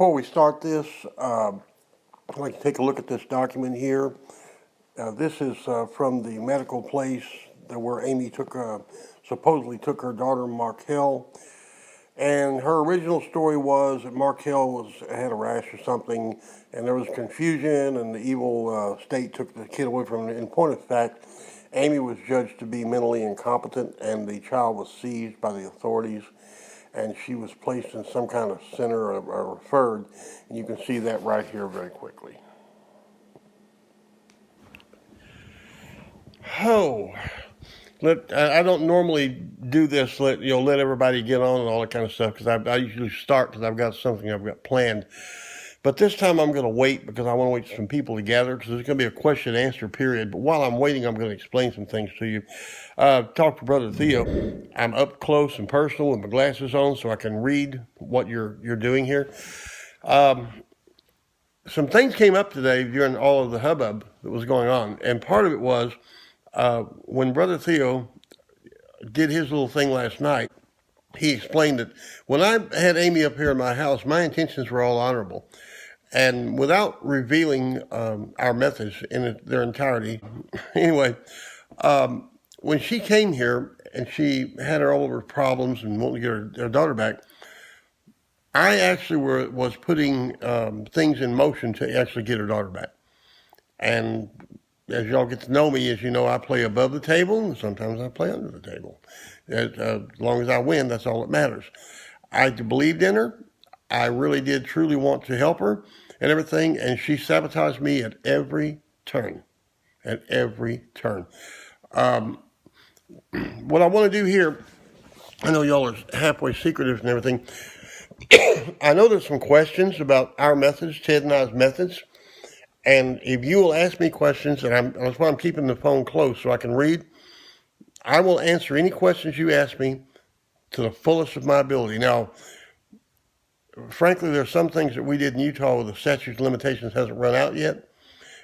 Before we start this, I'd like to take a look at this document here. This is from the medical place where Amy supposedly took her daughter Markel. And her original story was that Markel had a rash or something, and there was confusion, and the evil state took the kid away from her. In point of fact, Amy was judged to be mentally incompetent, and the child was seized by the authorities, and she was placed in some kind of center or referred, and you can see that right here very quickly. Oh, I don't normally do this, let everybody get on and all that kind of stuff, because I usually start because I've got something I've got planned. But this time I'm going to wait because I want to wait for some people to gather, because there's going to be a question and answer period. But while I'm waiting, I'm going to explain some things to you. Talk to Brother Theo. I'm up close and personal with my glasses on so I can read what you're doing here. Some things came up today during all of the hubbub that was going on. And part of it was when Brother Theo did his little thing last night, he explained that when I had Amy up here in my house, my intentions were all honorable. And without revealing our methods in their entirety, anyway, when she came here and she had all of her problems and wanted to get her daughter back, I actually was putting things in motion to actually get her daughter back. And as y'all get to know me, as you know, I play above the table, and sometimes I play under the table. As long as I win, that's all that matters. I believed in her. I really did truly want to help her and everything, and she sabotaged me at every turn. At every turn. What I want to do here, I know y'all are halfway secretive and everything. I know there's some questions about our methods, Ted and I's methods. And if you will ask me questions, and that's why I'm keeping the phone close so I can read, I will answer any questions you ask me to the fullest of my ability. Now, frankly, there's some things that we did in Utah where the statute of limitations hasn't run out yet.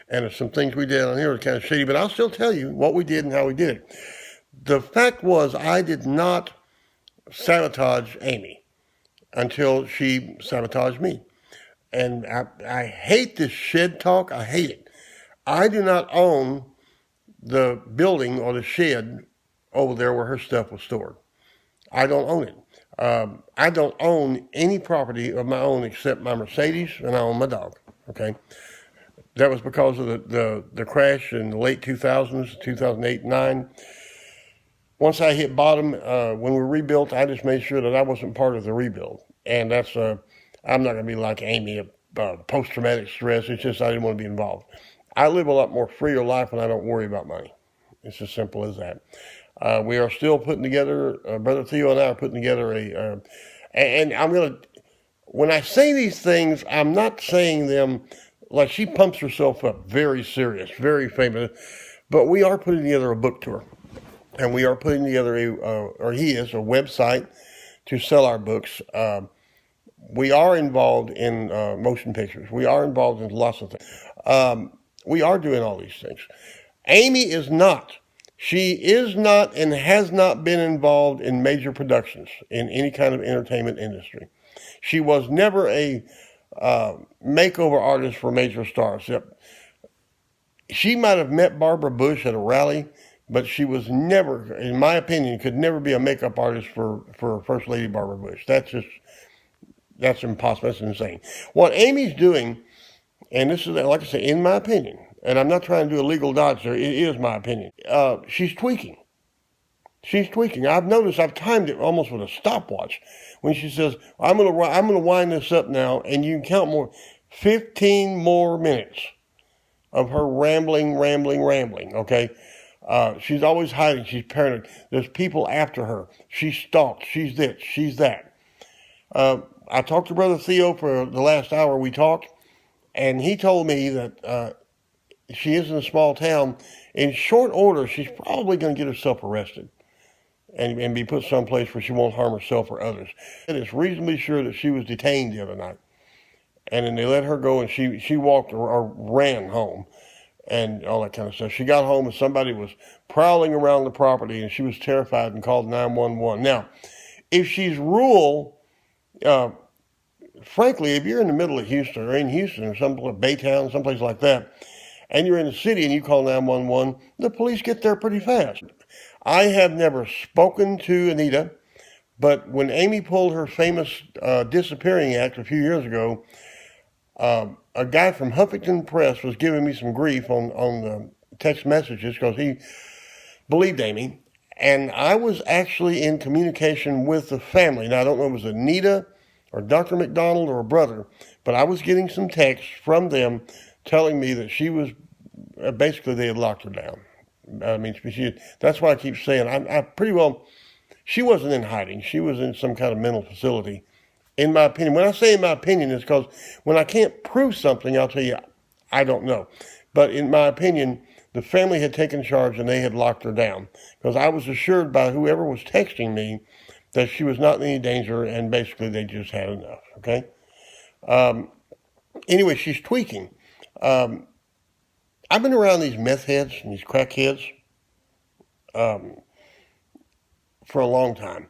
And there's some things we did on here that are kind of shady, but I'll still tell you what we did and how we did it. The fact was, I did not sabotage Amy until she sabotaged me. And I hate this shed talk. I hate it. I do not own the building or the shed over there where her stuff was stored. I don't own it. I don't own any property of my own except my Mercedes, and I own my dog. Okay, that was because of the crash in the late 2000s, 2008, 2009. Once I hit bottom, when we rebuilt, I just made sure that I wasn't part of the rebuild. And that's I'm not going to be like Amy, post-traumatic stress. It's just I didn't want to be involved. I live a lot more freer life when I don't worry about money. It's as simple as that. We are still putting together, Brother Theo and I are putting together and I'm going to, when I say these things, I'm not saying them like she pumps herself up, very serious, very famous, but we are putting together a book tour. And we are putting together a website to sell our books. We are involved in motion pictures. We are involved in lots of things. We are doing all these things. Amy is not. She is not and has not been involved in major productions in any kind of entertainment industry. She was never a makeover artist for major stars. She might have met Barbara Bush at a rally, but she was never, in my opinion, could never be a makeup artist for First Lady Barbara Bush. That's impossible. That's insane. What Amy's doing, and this is, like I say, in my opinion, and I'm not trying to do a legal dodge there, it is my opinion. She's tweaking. She's tweaking. I've noticed, I've timed it almost with a stopwatch. When she says, I'm gonna wind this up now, and you can count 15 more minutes of her rambling, okay? She's always hiding. She's paranoid. There's people after her. She's stalked. She's this. She's that. I talked to Brother Theo for the last hour we talked, and he told me that she is in a small town. In short order, she's probably going to get herself arrested and be put someplace where she won't harm herself or others. And it's reasonably sure that she was detained the other night. And then they let her go, and she walked or ran home and all that kind of stuff. She got home, and somebody was prowling around the property, and she was terrified and called 911. Now, if she's rural, frankly, if you're in the middle of Houston or in Houston or someplace, Baytown, someplace like that, and you're in the city and you call 911, the police get there pretty fast. I have never spoken to Anita, but when Amy pulled her famous disappearing act a few years ago, a guy from Huffington Press was giving me some grief on the text messages because he believed Amy. And I was actually in communication with the family. Now, I don't know if it was Anita or Dr. McDonald or a brother, but I was getting some texts from them telling me that she was, basically they had locked her down. I mean, that's why I keep saying, I pretty well, she wasn't in hiding. She was in some kind of mental facility, in my opinion. When I say in my opinion, it's because when I can't prove something, I'll tell you, I don't know. But in my opinion, the family had taken charge and they had locked her down because I was assured by whoever was texting me that she was not in any danger, and basically they just had enough, okay? Anyway, she's tweaking. I've been around these meth heads and these crack heads for a long time.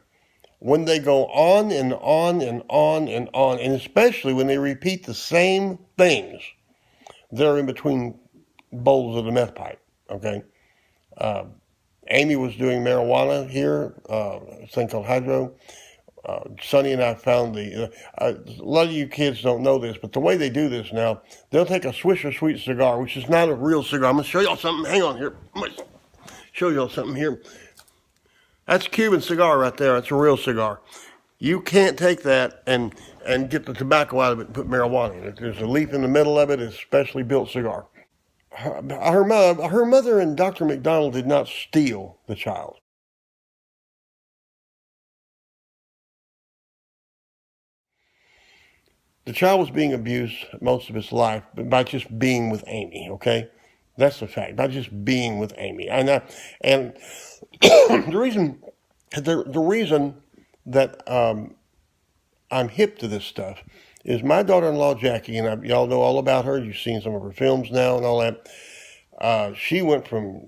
When they go on and on and on and on, and especially when they repeat the same things, they're in between bowls of the meth pipe, okay? Amy was doing marijuana here, a thing called hydro. Sonny and I found a lot of you kids don't know this, but the way they do this now, they'll take a Swisher Sweet cigar, which is not a real cigar. I'm going to show y'all something. Hang on here. I'm going to show y'all something here. That's a Cuban cigar right there. That's a real cigar. You can't take that and get the tobacco out of it and put marijuana in it. There's a leaf in the middle of it. It's a specially built cigar. Her mother and Dr. McDonald did not steal the child. The child was being abused most of his life by just being with Amy, okay? That's the fact, by just being with Amy. And the reason that I'm hip to this stuff is my daughter-in-law, Jackie, and y'all know all about her. You've seen some of her films now and all that. She went from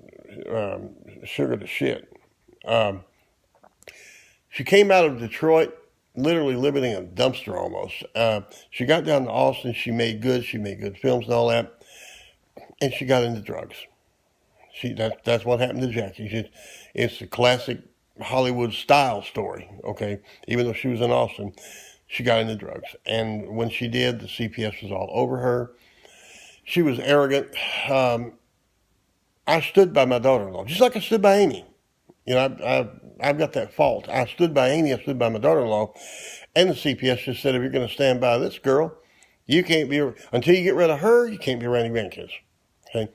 sugar to shit. She came out of Detroit literally living in a dumpster almost. She got down to Austin. She made good films and all that. And she got into drugs. That's what happened to Jackie. It's a classic Hollywood style story, okay? Even though she was in Austin, she got into drugs. And when she did, the CPS was all over her. She was arrogant. I stood by my daughter-in-law, just like I stood by Amy. You know, I've got that fault. I stood by Amy, I stood by my daughter-in-law, and the CPS just said, if you're going to stand by this girl, you can't be, until you get rid of her, you can't be around your grandkids. Okay?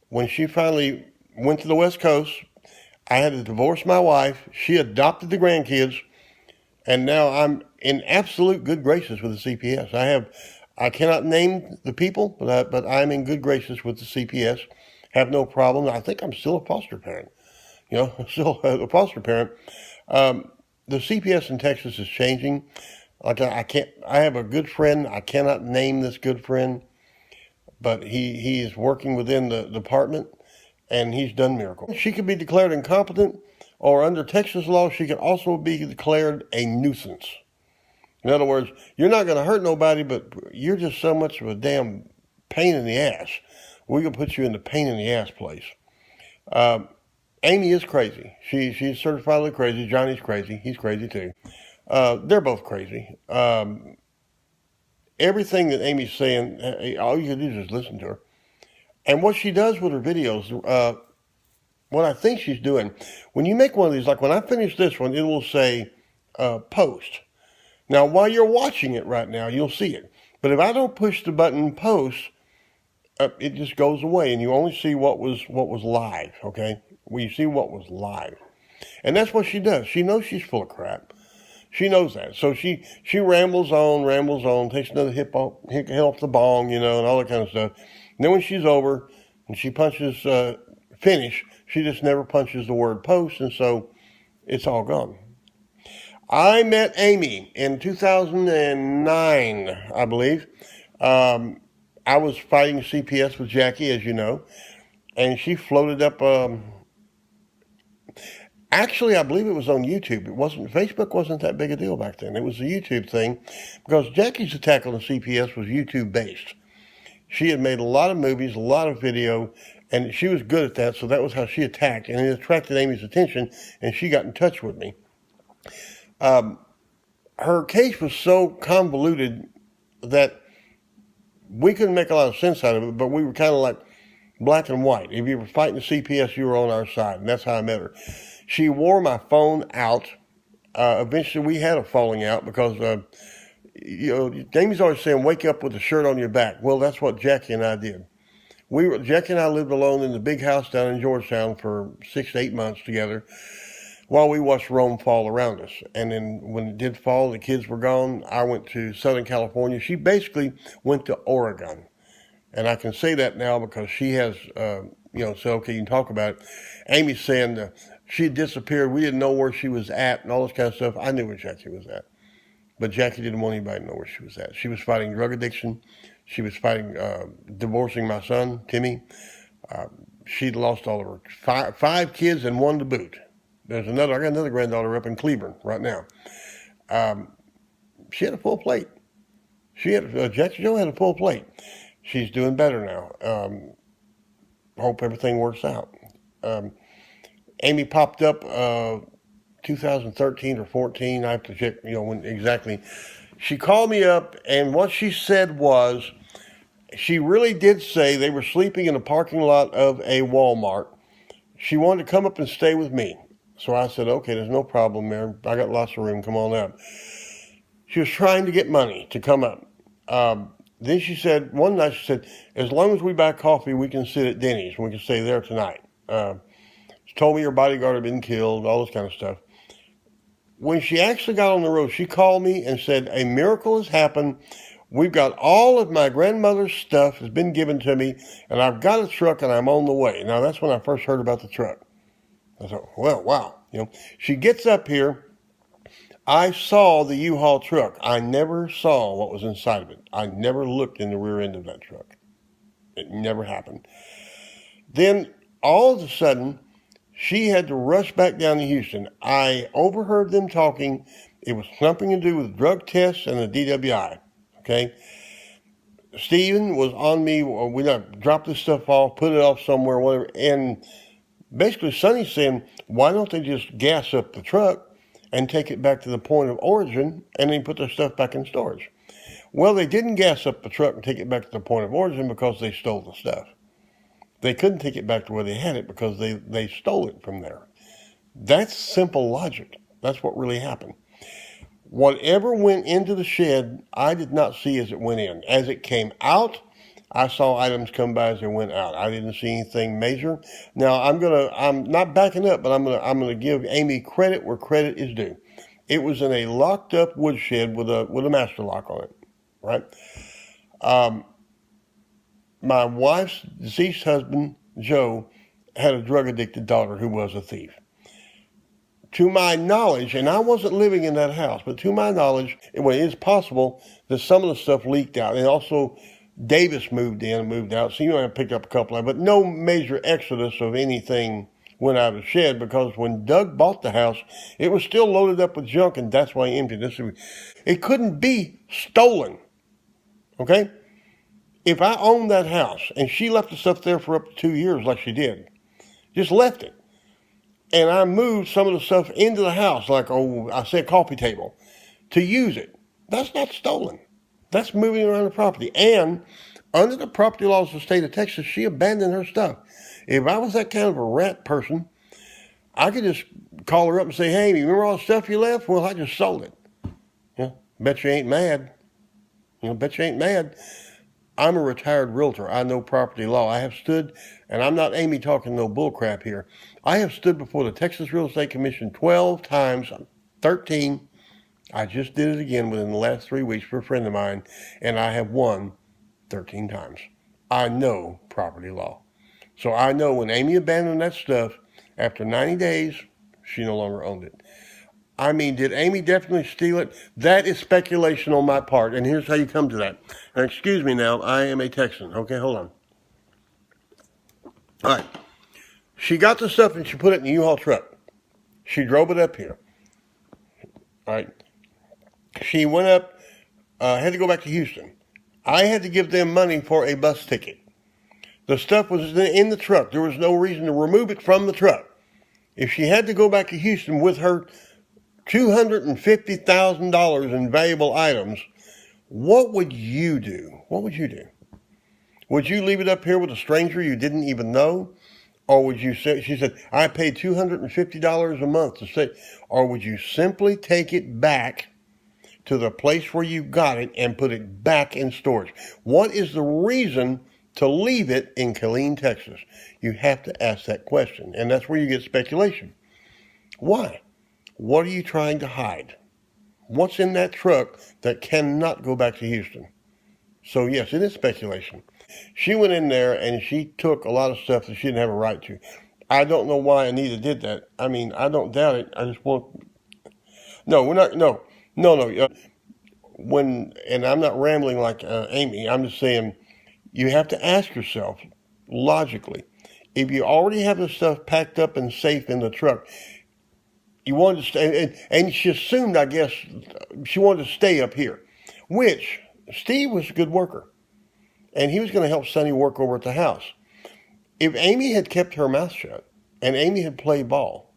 When she finally went to the West Coast, I had to divorce my wife. She adopted the grandkids, and now I'm in absolute good graces with the CPS. I cannot name the people, but I'm in good graces with the CPS. Have no problem. I think I'm still a foster parent. You know, still a foster parent. The CPS in Texas is changing. Like I have a good friend. I cannot name this good friend, but he is working within the department, and he's done miracles. She could be declared incompetent, or under Texas law, she could also be declared a nuisance. In other words, you're not going to hurt nobody, but you're just so much of a damn pain in the ass. We're going to put you in the pain in the ass place. Amy is crazy. She's certifiably crazy. Johnny's crazy. He's crazy too. They're both crazy. Everything that Amy's saying, all you can do is just listen to her. And what she does with her videos, what I think she's doing, when you make one of these, like when I finish this one, it will say post. Now, while you're watching it right now, you'll see it. But if I don't push the button post, it just goes away, and you only see what was live, okay? Well, you see what was live. And that's what she does. She knows she's full of crap. She knows that. So she rambles on, takes another hit off the bong, and all that kind of stuff. And then when she's over and she punches finish, she just never punches the word post, and so it's all gone. I met Amy in 2009, I believe. I was fighting CPS with Jackie, as you know, and she floated up. Actually, I believe it was on YouTube. It wasn't. Facebook wasn't that big a deal back then. It was a YouTube thing, because Jackie's attack on the CPS was YouTube based. She had made a lot of movies, a lot of video, and she was good at that. So that was how she attacked, and it attracted Amy's attention, and she got in touch with me. Her case was so convoluted that we couldn't make a lot of sense out of it, but we were kind of like black and white. If you were fighting the CPS, you were on our side, and that's how I met her. She wore my phone out. Eventually, we had a falling out because, Amy's always saying, wake up with a shirt on your back. Well, that's what Jackie and I did. Jackie and I lived alone in the big house down in Georgetown for 6 to 8 months together while we watched Rome fall around us. And then when it did fall, the kids were gone. I went to Southern California. She basically went to Oregon. And I can say that now because she has, said, okay, you can talk about it. Amy's saying she had disappeared. We didn't know where she was at and all this kind of stuff. I knew where Jackie was at. But Jackie didn't want anybody to know where she was at. She was fighting drug addiction. She was fighting divorcing my son, Timmy. She'd lost all of her five kids and one to boot. I got another granddaughter up in Cleveland right now. She had a full plate. Jackie Jo had a full plate. She's doing better now. Hope everything works out. Amy popped up 2013 or 14. I have to check, when exactly. She called me up, and what she said was, she really did say they were sleeping in the parking lot of a Walmart. She wanted to come up and stay with me. So I said, okay, there's no problem there. I got lots of room. Come on up. She was trying to get money to come up. Then she said, one night she said, as long as we buy coffee, we can sit at Denny's. We can stay there tonight. She told me her bodyguard had been killed, all this kind of stuff. When she actually got on the road, she called me and said, a miracle has happened. We've got all of my grandmother's stuff has been given to me, and I've got a truck and I'm on the way. Now, that's when I first heard about the truck. I thought, well, wow. She gets up here. I saw the U-Haul truck. I never saw what was inside of it. I never looked in the rear end of that truck. It never happened. Then, all of a sudden, she had to rush back down to Houston. I overheard them talking. It was something to do with drug tests and the DWI. Okay? Stephen was on me. We dropped this stuff off, put it off somewhere, whatever. And basically, Sonny's saying, why don't they just gas up the truck and take it back to the point of origin and then put their stuff back in storage? Well, they didn't gas up the truck and take it back to the point of origin because they stole the stuff. They couldn't take it back to where they had it because they stole it from there. That's simple logic. That's what really happened. Whatever went into the shed, I did not see as it went in. As it came out, I saw items come by as they went out. I didn't see anything major. Now I'm not backing up, but I'm gonna give Amy credit where credit is due. It was in a locked up woodshed with a master lock on it, right? My wife's deceased husband, Joe, had a drug addicted daughter who was a thief. To my knowledge, and I wasn't living in that house, but to my knowledge, it is possible that some of the stuff leaked out. And also, Davis moved in and moved out, so I picked up a couple of, but no major exodus of anything went out of the shed, because when Doug bought the house, it was still loaded up with junk, and that's why he emptied it. It couldn't be stolen, okay? If I owned that house, and she left the stuff there for up to 2 years like she did, just left it, and I moved some of the stuff into the house, like, I said, coffee table, to use it, that's not stolen. That's moving around the property. And under the property laws of the state of Texas, she abandoned her stuff. If I was that kind of a rat person, I could just call her up and say, hey, remember all the stuff you left? Well, I just sold it. Bet you ain't mad. Bet you ain't mad. I'm a retired realtor. I know property law. I have stood, and I'm not Amy talking no bullcrap here. I have stood before the Texas Real Estate Commission 12 times, 13. I just did it again within the last 3 weeks for a friend of mine, and I have won 13 times. I know property law. So I know when Amy abandoned that stuff, after 90 days, she no longer owned it. I mean, did Amy definitely steal it? That is speculation on my part, and here's how you come to that. Now, excuse me now, I am a Texan. Okay, hold on. All right. She got the stuff and she put it in the U-Haul truck. She drove it up here. All right. She went up, had to go back to Houston. I had to give them money for a bus ticket. The stuff was in the truck. There was no reason to remove it from the truck. If she had to go back to Houston with her $250,000 in valuable items, what would you do? What would you do? Would you leave it up here with a stranger you didn't even know? Or would you say, she said, I paid $250 a month to stay. Or would you simply take it back to the place where you got it and put it back in storage? What is the reason to leave it in Killeen, Texas? You have to ask that question. And that's where you get speculation. Why? What are you trying to hide? What's in that truck that cannot go back to Houston? So yes, it is speculation. She went in there and she took a lot of stuff that she didn't have a right to. I don't know why Anita did that. I mean, I don't doubt it. I just want... No, we're not... No. And I'm not rambling like Amy. I'm just saying you have to ask yourself logically, if you already have the stuff packed up and safe in the truck, you wanted to stay, and she assumed, I guess, she wanted to stay up here, which Steve was a good worker, and he was going to help Sonny work over at the house. If Amy had kept her mouth shut and Amy had played ball,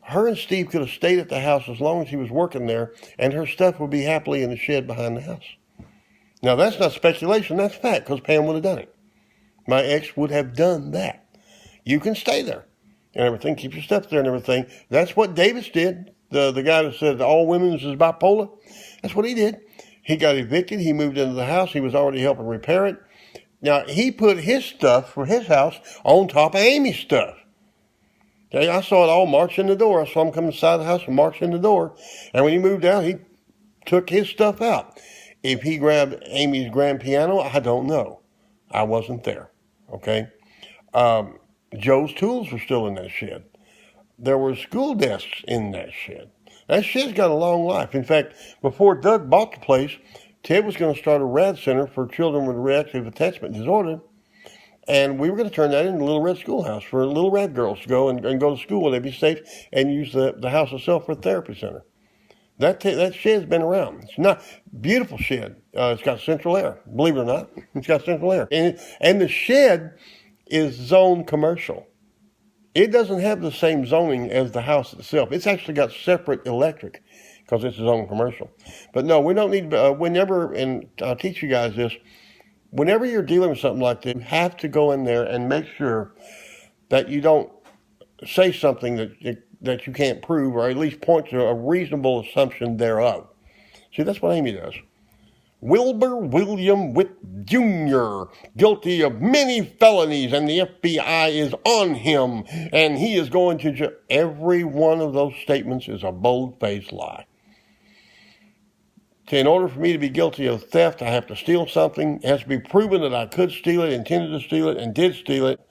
her and Steve could have stayed at the house as long as he was working there, and her stuff would be happily in the shed behind the house. Now, that's not speculation, that's fact, because Pam would have done it. My ex would have done that. You can stay there and everything, keep your stuff there and everything. That's what Davis did, the guy that said all women's is bipolar. That's what he did. He got evicted, he moved into the house, he was already helping repair it. Now, he put his stuff for his house on top of Amy's stuff. Okay, I saw it all march in the door. I saw him come inside the house and march in the door. And when he moved out, he took his stuff out. If he grabbed Amy's grand piano, I don't know. I wasn't there. Okay? Joe's tools were still in that shed. There were school desks in that shed. That shed's got a long life. In fact, before Doug bought the place, Ted was going to start a RAD center for children with reactive attachment disorder. And we were going to turn that into a Little Red Schoolhouse for little Red girls to go and go to school where they'd be safe and use the house itself for a therapy center. That shed's been around. It's not beautiful shed. It's got central air. Believe it or not, it's got central air. And the shed is zoned commercial. It doesn't have the same zoning as the house itself. It's actually got separate electric because it's zoned commercial. But no, we don't need, whenever, and I'll teach you guys this, whenever you're dealing with something like this, you have to go in there and make sure that you don't say something that you can't prove, or at least point to a reasonable assumption thereof. See, that's what Amy does. Wilbur William Witt Jr., guilty of many felonies, and the FBI is on him, and he is going to jail. Every one of those statements is a bold-faced lie. In order for me to be guilty of theft, I have to steal something. It has to be proven that I could steal it, intended to steal it, and did steal it.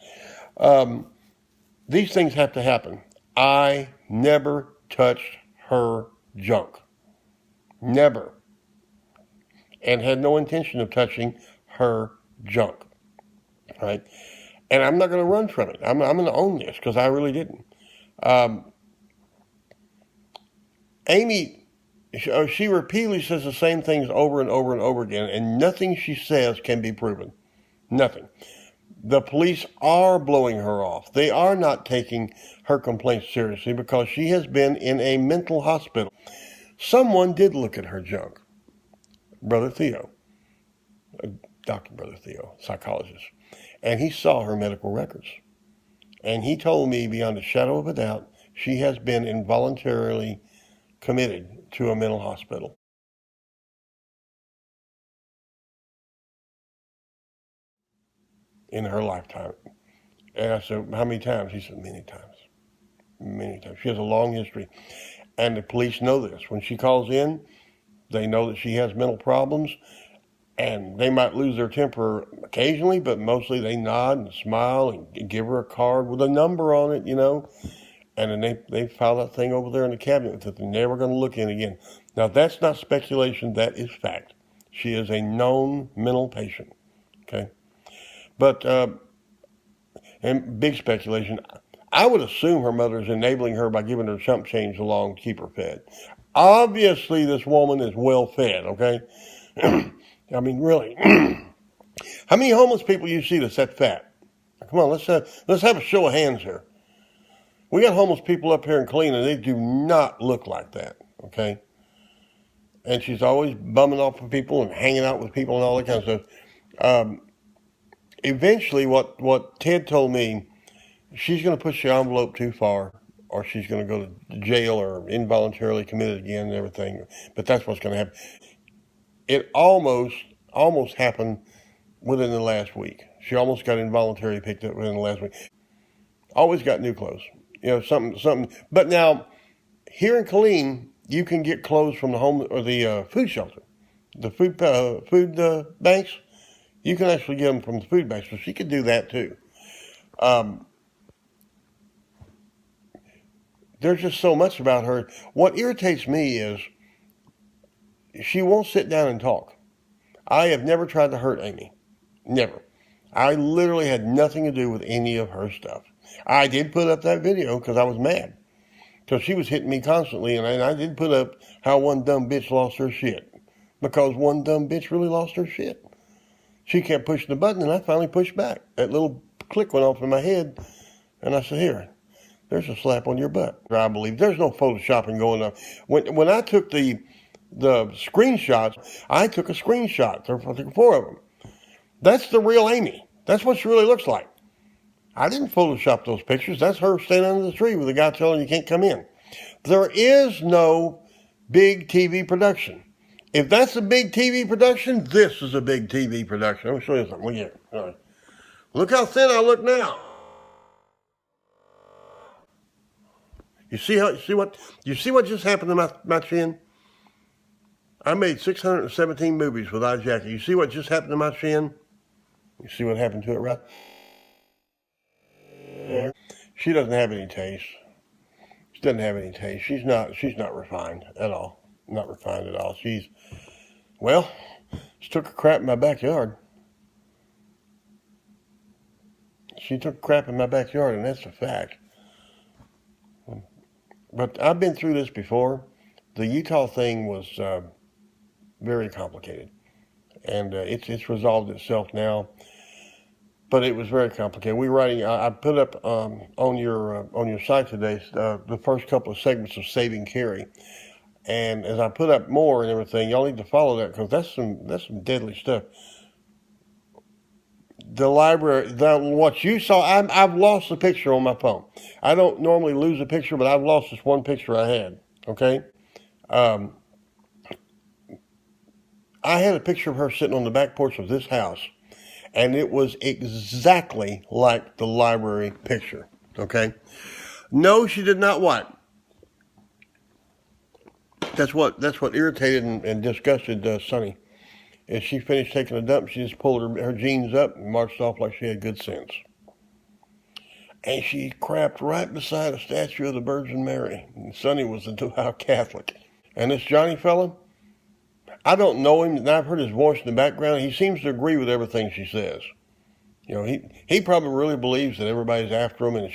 These things have to happen. I never touched her junk. Never. And had no intention of touching her junk. Right? And I'm not going to run from it. I'm going to own this because I really didn't. Amy... She repeatedly says the same things over and over and over again, and nothing she says can be proven. Nothing. The police are blowing her off. They are not taking her complaints seriously because she has been in a mental hospital. Someone did look at her junk. Brother Theo, Dr. Brother Theo, psychologist, and he saw her medical records. And he told me beyond a shadow of a doubt, she has been involuntarily committed to a mental hospital. In her lifetime. And I said, how many times? He said, many times. Many times. She has a long history. And the police know this. When she calls in, they know that she has mental problems, and they might lose their temper occasionally, but mostly they nod and smile and give her a card with a number on it, you know. And then they file that thing over there in the cabinet that they're never going to look in again. Now, that's not speculation. That is fact. She is a known mental patient. Okay? But, and big speculation, I would assume her mother is enabling her by giving her chump change along to keep her fed. Obviously, this woman is well fed, okay? I mean, really. How many homeless people you see that's that fat? Come on, let's have a show of hands here. We got homeless people up here in Killeen, and they do not look like that, okay? And she's always bumming off with people and hanging out with people and all that kind of stuff. Eventually, what Ted told me, she's going to push the envelope too far, or she's going to go to jail or involuntarily committed again and everything. But that's what's going to happen. It almost happened within the last week. She almost got involuntarily picked up within the last week. Always got new clothes. Something. But now, here in Killeen, you can get clothes from the home or the food shelter, the food banks. You can actually get them from the food banks, so she could do that too. There's just so much about her. What irritates me is she won't sit down and talk. I have never tried to hurt Amy. Never. I literally had nothing to do with any of her stuff. I did put up that video because I was mad. Because she was hitting me constantly, and I did put up how one dumb bitch lost her shit. Because one dumb bitch really lost her shit. She kept pushing the button, and I finally pushed back. That little click went off in my head, and I said, here, there's a slap on your butt. I believe there's no photoshopping going on. When I took the screenshots, I took a screenshot. There were 4 of them. That's the real Amy. That's what she really looks like. I didn't Photoshop those pictures. That's her standing under the tree with a guy telling you can't come in. There is no big TV production. If that's a big TV production, this is a big TV production. Let me show you something. Look here. All right. Look how thin I look now. You see what just happened to my chin? I made 617 movies without Jackie. You see what just happened to my chin? You see what happened to it, right? She doesn't have any taste. She doesn't have any taste. She's not refined at all. Not refined at all. She took a crap in my backyard. She took a crap in my backyard, and that's a fact. But I've been through this before. The Utah thing was very complicated, and it's resolved itself now. But it was very complicated. I put up on your site today the first couple of segments of Saving Carrie, and as I put up more and everything, y'all need to follow that because that's some deadly stuff. The library, what you saw, I've lost the picture on my phone. I don't normally lose a picture, but I've lost this one picture I had. Okay, I had a picture of her sitting on the back porch of this house. And it was exactly like the library picture, okay? No, she did not what? That's what irritated and disgusted Sonny. As she finished taking a dump, she just pulled her jeans up and marched off like she had good sense. And she crapped right beside a statue of the Virgin Mary. And Sonny was a devout Catholic. And this Johnny fella, I don't know him, and I've heard his voice in the background. He seems to agree with everything she says. He probably really believes that everybody's after him, and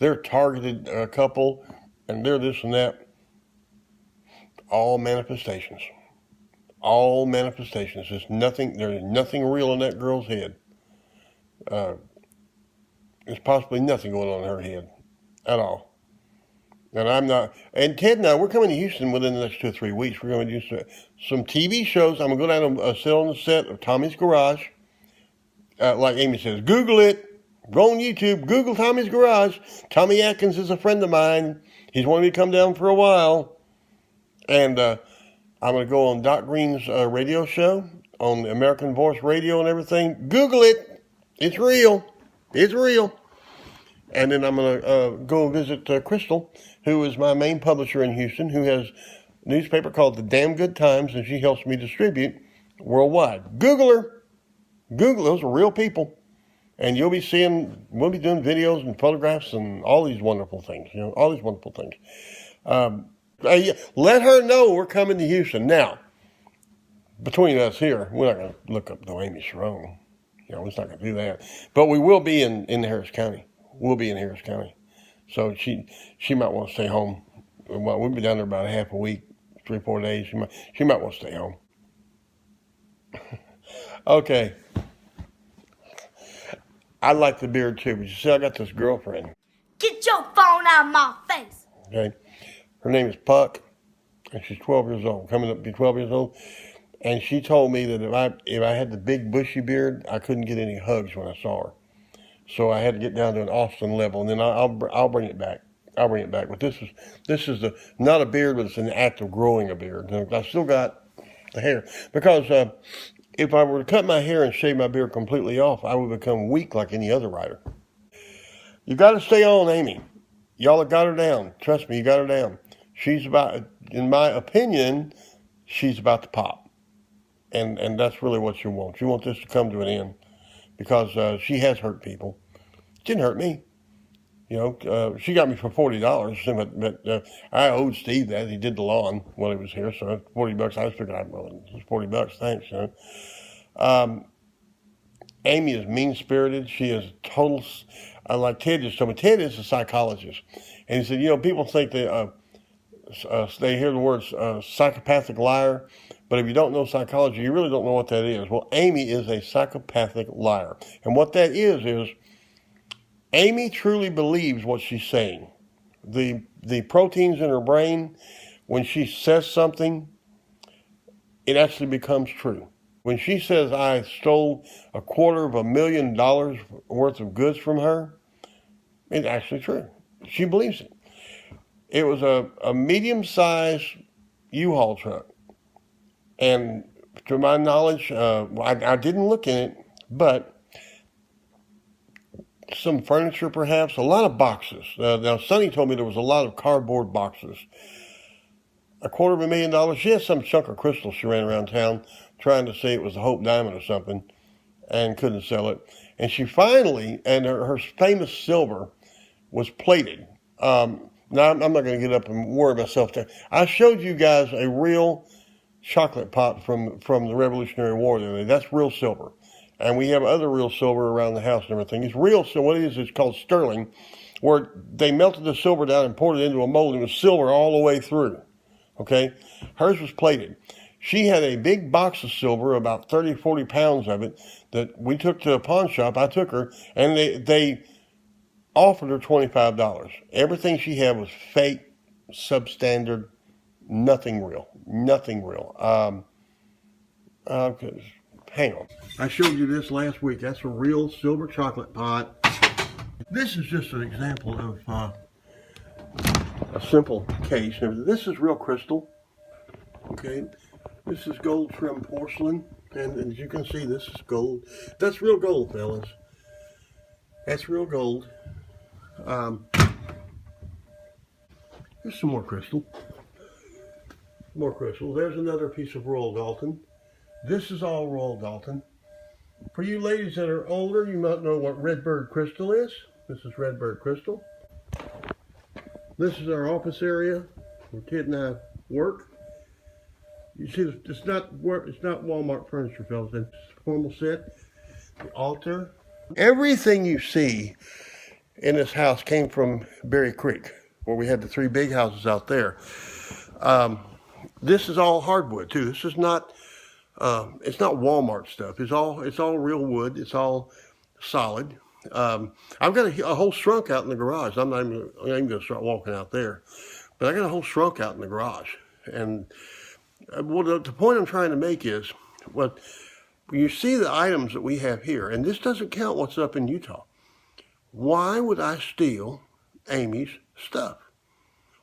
they're targeted couple, and they're this and that. All manifestations. All manifestations. There's nothing real in that girl's head. There's possibly nothing going on in her head at all. And I'm not. And Ted and I, we're coming to Houston within the next 2 or 3 weeks. We're going to do some TV shows. I'm going to go down and sit on the set of Tommy's Garage. Like Amy says, Google it. Go on YouTube. Google Tommy's Garage. Tommy Atkins is a friend of mine. He's wanted me to come down for a while. And I'm going to go on Doc Green's radio show on American Voice Radio and everything. Google it. It's real. It's real. And then I'm going to go visit Crystal, who is my main publisher in Houston, who has a newspaper called The Damn Good Times, and she helps me distribute worldwide. Google her. Google, those are real people. And we'll be doing videos and photographs and all these wonderful things, all these wonderful things. Let her know we're coming to Houston. Now, between us here, we're not going to look up no Amy Sharon. We're not going to do that. But we will be in Harris County. We'll be in Harris County. So she might want to stay home. Well, we've been down there about a half a week, 3-4 days. She might want to stay home. Okay. I like the beard too, but you see, I got this girlfriend. Get your phone out of my face. Okay. Her name is Puck, and she's 12 years old, coming up to be 12 years old. And she told me that if I had the big bushy beard, I couldn't get any hugs when I saw her. So I had to get down to an Austin level, and then I'll bring it back. I'll bring it back. But this is not a beard, but it's an act of growing a beard. I still got the hair because if I were to cut my hair and shave my beard completely off, I would become weak like any other writer. You got to stay on, Amy. Y'all have got her down. Trust me, you got her down. She's about, in my opinion, she's about to pop. And that's really what you want. You want this to come to an end because she has hurt people. It didn't hurt me. You know, she got me for $40, but I owed Steve that. He did the lawn while he was here, so $40. I was figuring, it's $40, thanks. You know? Amy is mean-spirited. She is total, like Ted just told me. Ted is a psychologist. And he said, you know, people think they hear the words psychopathic liar, but if you don't know psychology, you really don't know what that is. Well, Amy is a psychopathic liar. And what that is Amy truly believes what she's saying. The proteins in her brain, when she says something, it actually becomes true. When she says, I stole $250,000 worth of goods from her, it's actually true. She believes it. It was a medium-sized U-Haul truck. And to my knowledge, I didn't look in it, but some furniture perhaps, a lot of boxes. Now, Sonny told me there was a lot of cardboard boxes. $250,000. She had some chunk of crystal she ran around town trying to say it was a Hope Diamond or something and couldn't sell it. And she finally, and her famous silver was plated. Now, I'm not going to get up and worry myself there. I showed you guys a real chocolate pot from the Revolutionary War the other day. That's real silver. And we have other real silver around the house and everything. It's real silver. What it is, it's called sterling, where they melted the silver down and poured it into a mold. It was silver all the way through. Okay? Hers was plated. She had a big box of silver, about 30, 40 pounds of it, that we took to a pawn shop. I took her, and they offered her $25. Everything she had was fake, substandard, nothing real. Nothing real. Hang on. I showed you this last week. That's a real silver chocolate pot. This is just an example of a simple case. This is real crystal. Okay. This is gold trim porcelain. And as you can see, this is gold. That's real gold, fellas. That's real gold. Here's some more crystal. More crystal. There's another piece of Royal Dalton. This is all Royal Dalton. For you ladies that are older, you might know what Redbird crystal is. This is Redbird crystal. This is our office area where Ted and I work. You see, it's not Walmart furniture, fellas. It's a formal set. The altar. Everything you see in this house came from Berry Creek, where we had the 3 big houses out there. This is all hardwood too. This is not. It's not Walmart stuff. It's all real wood. It's all solid. I've got a whole shrunk out in the garage. I'm not even going to start walking out there, but I got a whole shrunk out in the garage. And the point I'm trying to make is, when you see the items that we have here, and this doesn't count what's up in Utah. Why would I steal Amy's stuff?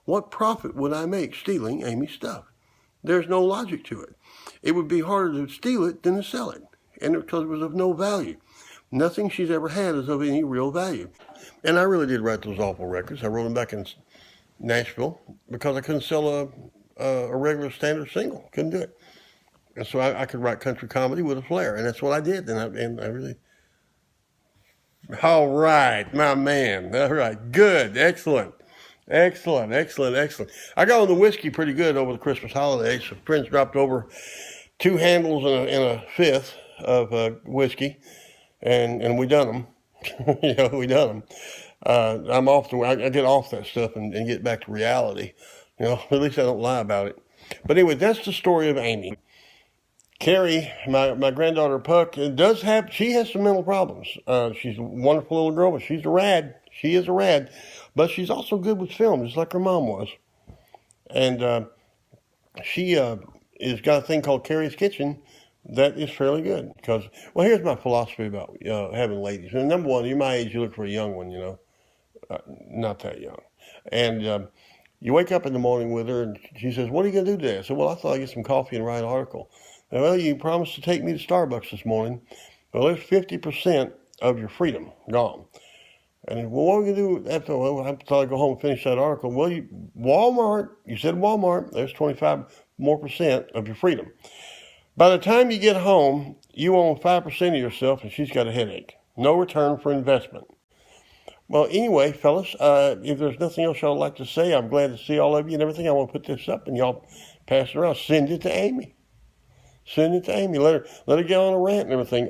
What profit would I make stealing Amy's stuff? There's no logic to it. It would be harder to steal it than to sell it, and because it was of no value. Nothing she's ever had is of any real value. And I really did write those awful records. I wrote them back in Nashville because I couldn't sell a regular standard single. Couldn't do it. And so I could write country comedy with a flair, and that's what I did. And I really... All right, my man. All right, good, excellent. Excellent. I got on the whiskey pretty good over the Christmas holidays. So friends dropped over 2 handles and a fifth of whiskey, and we done them. We done them. I'm off the. I get off that stuff and get back to reality. You know, at least I don't lie about it. But anyway, that's the story of Amy. Carrie, my granddaughter Puck, she has some mental problems. She's a wonderful little girl, but she's a rad. She is a rad. But she's also good with film, just like her mom was. And she has got a thing called Carrie's Kitchen that is fairly good. Because, well, here's my philosophy about having ladies. And number one, you're my age, you look for a young one, you know. Not that young. And you wake up in the morning with her, and she says, "What are you going to do today?" I said, "Well, I thought I'd get some coffee and write an article." "Well, you promised to take me to Starbucks this morning. Well, there's 50% of your freedom gone." And, "Well, what are we going to do after?" "Well, I thought I'd go home and finish that article." "Well, you said Walmart, there's 25% more of your freedom. By the time you get home, you own 5% of yourself, and she's got a headache. No return for investment." Well, anyway, fellas, if there's nothing else y'all like to say, I'm glad to see all of you and everything. I want to put this up and y'all pass it around. Send it to Amy. Send it to Amy. Let her get on a rant and everything.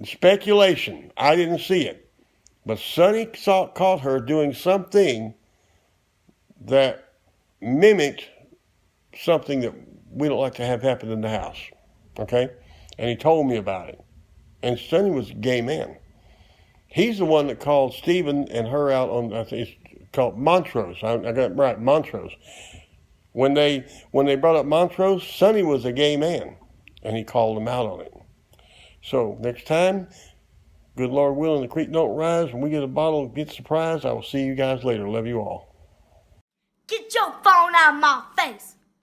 Speculation. I didn't see it. But Sonny caught her doing something that mimicked something that we don't like to have happen in the house. Okay? And he told me about it. And Sonny was a gay man. He's the one that called Stephen and her out on, I think it's called Montrose. I got it right, Montrose. When they brought up Montrose, Sonny was a gay man, and he called them out on it. So next time, good Lord willing, the creek don't rise, when we get a bottle of Get Surprised, I will see you guys later. Love you all. Get your phone out of my face.